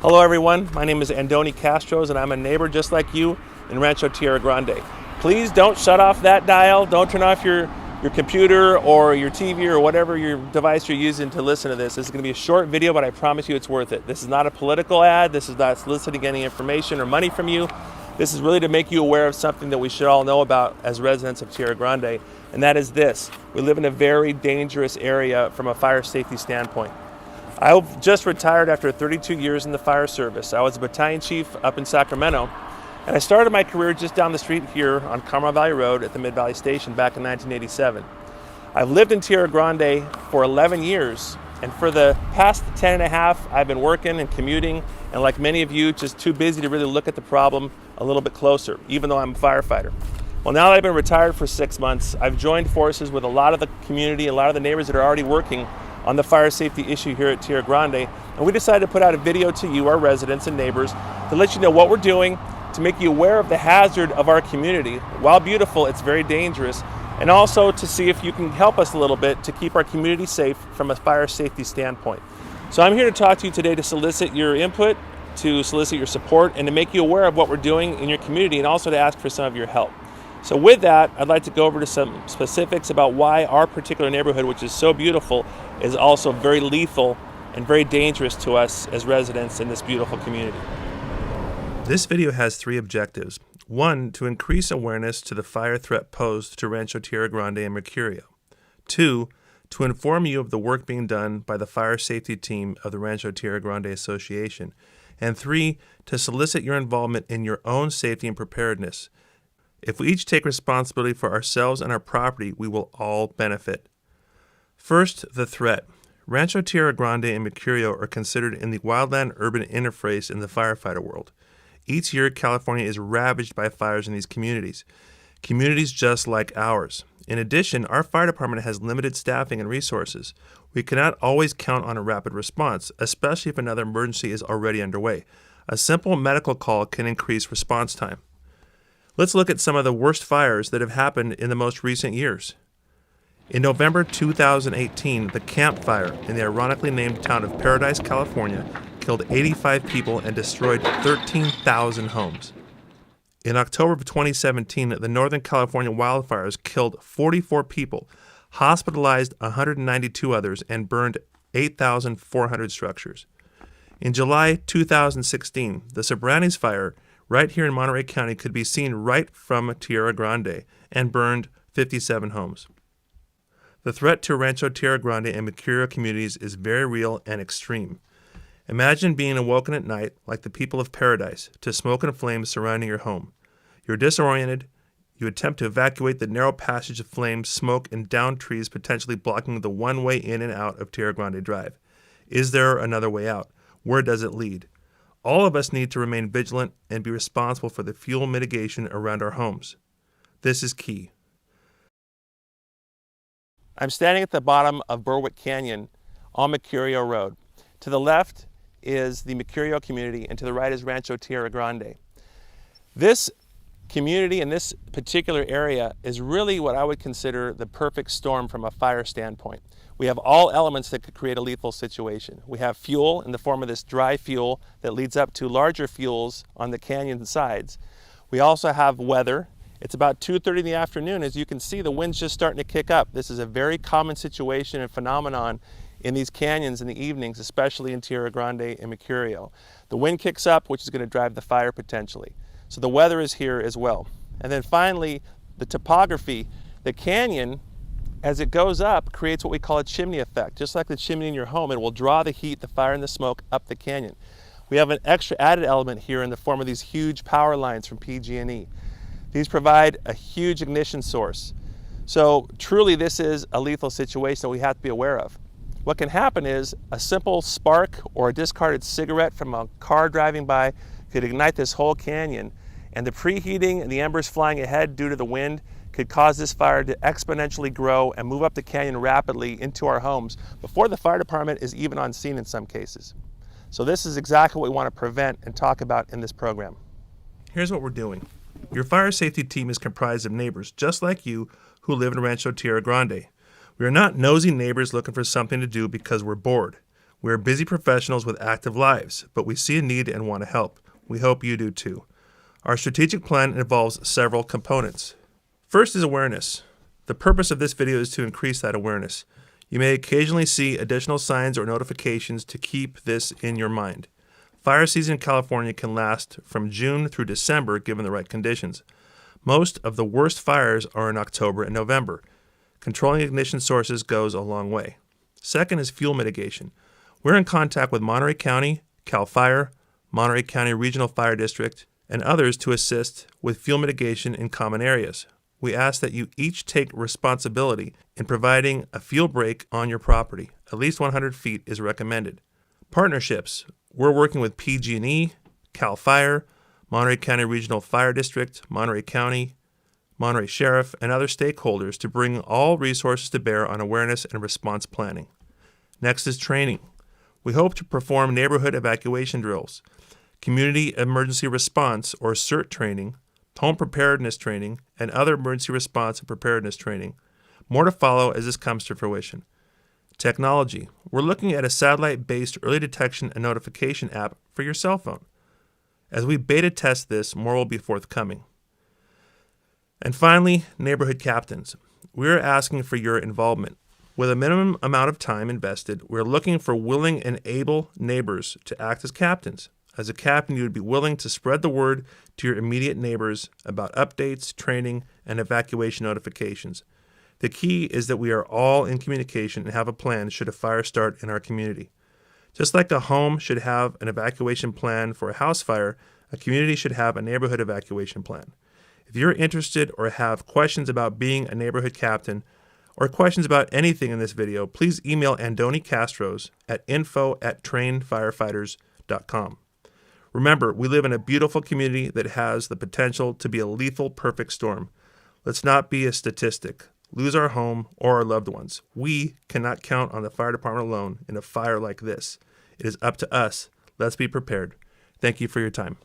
Hello everyone, my name is Andoni Kastros and I'm a neighbor just like you in Rancho Tierra Grande. Please don't shut off that dial, don't turn off your computer or your TV or whatever your device you're using to listen to this. This is going to be a short video, but I promise you it's worth it. This is not a political ad, this is not soliciting any information or money from you. This is really to make you aware of something that we should all know about as residents of Tierra Grande, and that is this. We live in a very dangerous area from a fire safety standpoint. I've just retired after 32 years in the fire service. I was a battalion chief up in Sacramento, and I started my career just down the street here on Carmel Valley Road at the Mid-Valley Station back in 1987. I've lived in Tierra Grande for 11 years, and for the past 10 and a half, I've been working and commuting, and like many of you, just too busy to really look at the problem a little bit closer, even though I'm a firefighter. Well, now that I've been retired for 6 months, I've joined forces with a lot of the community, a lot of the neighbors that are already working on the fire safety issue here at Tierra Grande, and we decided to put out a video to you, our residents and neighbors, to let you know what we're doing, to make you aware of the hazard of our community. While beautiful, it's very dangerous, and also to see if you can help us a little bit to keep our community safe from a fire safety standpoint. So I'm here to talk to you today to solicit your input, to solicit your support, and to make you aware of what we're doing in your community, and also to ask for some of your help. So with that, I'd like to go over to some specifics about why our particular neighborhood, which is so beautiful, is also very lethal and very dangerous to us as residents in this beautiful community. This video has 3 objectives. 1, to increase awareness to the fire threat posed to Rancho Tierra Grande and Mercurio. 2, to inform you of the work being done by the fire safety team of the Rancho Tierra Grande Association. And 3, to solicit your involvement in your own safety and preparedness. If we each take responsibility for ourselves and our property, we will all benefit. First, the threat. Rancho Tierra Grande and Mercurio are considered in the wildland-urban interface in the firefighter world. Each year, California is ravaged by fires in these communities just like ours. In addition, our fire department has limited staffing and resources. We cannot always count on a rapid response, especially if another emergency is already underway. A simple medical call can increase response time. Let's look at some of the worst fires that have happened in the most recent years. In November 2018, the Camp Fire in the ironically named town of Paradise, California, killed 85 people and destroyed 13,000 homes. In October of 2017, the Northern California wildfires killed 44 people, hospitalized 192 others, and burned 8,400 structures. In July 2016, the Sobranes Fire right here in Monterey County could be seen right from Tierra Grande and burned 57 homes. The threat to Rancho Tierra Grande and Mercurio communities is very real and extreme. Imagine being awoken at night, like the people of Paradise, to smoke and flames surrounding your home. You're disoriented. You attempt to evacuate the narrow passage of flames, smoke, and downed trees potentially blocking the one way in and out of Tierra Grande Drive. Is there another way out? Where does it lead? All of us need to remain vigilant and be responsible for the fuel mitigation around our homes. This is key. I'm standing at the bottom of Berwick Canyon on Mercurio Road. To the left is the Mercurio community, and to the right is Rancho Tierra Grande. This community in this particular area is really what I would consider the perfect storm from a fire standpoint. We have all elements that could create a lethal situation. We have fuel in the form of this dry fuel that leads up to larger fuels on the canyon sides. We also have weather. It's about 2:30 in the afternoon. As you can see, the wind's just starting to kick up. This is a very common situation and phenomenon in these canyons in the evenings, especially in Tierra Grande and Mercurio. The wind kicks up, which is going to drive the fire potentially. So the weather is here as well. And then finally, the topography. The canyon, as it goes up, creates what we call a chimney effect. Just like the chimney in your home, it will draw the heat, the fire, and the smoke up the canyon. We have an extra added element here in the form of these huge power lines from PG&E. These provide a huge ignition source. So truly this is a lethal situation that we have to be aware of. What can happen is a simple spark or a discarded cigarette from a car driving by could ignite this whole canyon, and the preheating and the embers flying ahead due to the wind could cause this fire to exponentially grow and move up the canyon rapidly into our homes before the fire department is even on scene in some cases. So this is exactly what we want to prevent and talk about in this program. Here's what we're doing. Your fire safety team is comprised of neighbors just like you who live in Rancho Tierra Grande. We are not nosy neighbors looking for something to do because we're bored. We are busy professionals with active lives, but we see a need and want to help. We hope you do too. Our strategic plan involves several components. First is awareness. The purpose of this video is to increase that awareness. You may occasionally see additional signs or notifications to keep this in your mind. Fire season in California can last from June through December given the right conditions. Most of the worst fires are in October and November. Controlling ignition sources goes a long way. Second is fuel mitigation. We're in contact with Monterey County, CAL FIRE, Monterey County Regional Fire District, and others to assist with fuel mitigation in common areas. We ask that you each take responsibility in providing a fuel break on your property. At least 100 feet is recommended. Partnerships. We're working with PG&E, CAL FIRE, Monterey County Regional Fire District, Monterey County, Monterey Sheriff, and other stakeholders to bring all resources to bear on awareness and response planning. Next is training. We hope to perform neighborhood evacuation drills, community emergency response or CERT training, home preparedness training, and other emergency response and preparedness training. More to follow as this comes to fruition. Technology. We're looking at a satellite-based early detection and notification app for your cell phone. As we beta test this, more will be forthcoming. And finally, neighborhood captains. We're asking for your involvement. With a minimum amount of time invested, we're looking for willing and able neighbors to act as captains. As a captain, you would be willing to spread the word to your immediate neighbors about updates, training, and evacuation notifications. The key is that we are all in communication and have a plan should a fire start in our community. Just like a home should have an evacuation plan for a house fire, a community should have a neighborhood evacuation plan. If you're interested or have questions about being a neighborhood captain or questions about anything in this video, please email Andoni Kastros at info@trainedfirefighters.com. Remember, we live in a beautiful community that has the potential to be a lethal perfect storm. Let's not be a statistic, lose our home or our loved ones. We cannot count on the fire department alone in a fire like this. It is up to us. Let's be prepared. Thank you for your time.